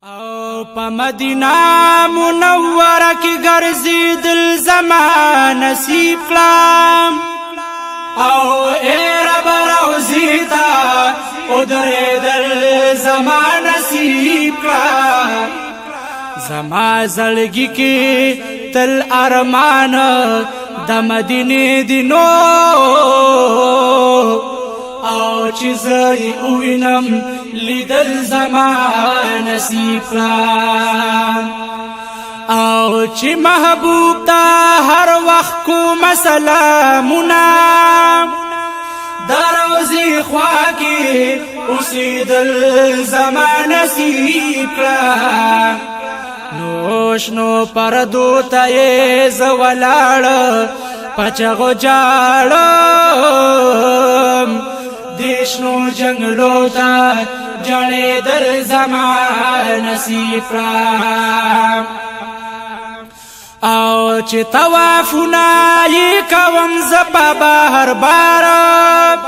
او پا مدینہ منورہ کی گرزی دل زمان نصیب کلام او اے رب روزیتا ادھر دل زمان نصیب کلام زما زلگی کی تل ارمان دا مدینی دینو او چیزای اوینم لیدل زمان نصیب کلام او چی محبوب تا هر وقت کو مسلامونا دروزی خواکی اسی دل زمان نصیب کلام نوش نو پردو تا یہ زولاڑ پچغو جاڑم دیشنو جنگلو تا جڑے در زمان نصیب کلام او چی توافونا ی کوم زپا بہر بارب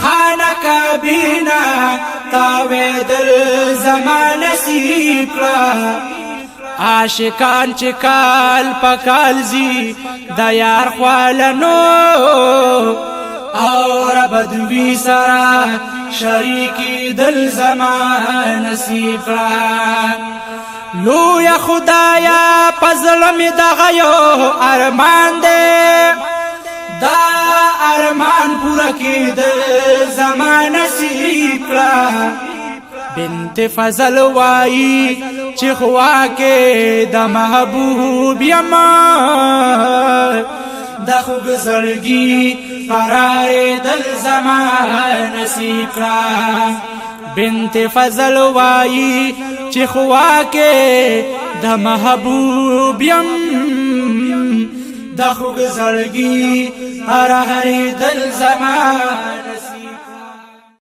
خانہ کابینا تاوی در زمان نصیب کلام عاشقان چی کال پکال زی دا یار خوالنو اور بدوی سرا شریکی دل زمان نصیب کلام لو یا خدایا پزلم دا غیو ارمان دے دا ارمان پورا کی دل زمان نصیب کلام بنت فضل وائی چی خوا کے دا محبوب یما دا خوب زرگی قرار دل زمان نصیب کلام بنت فضل وائی چی خوا کے دا محبوب یم دا خوب زرگی قرار دل زمان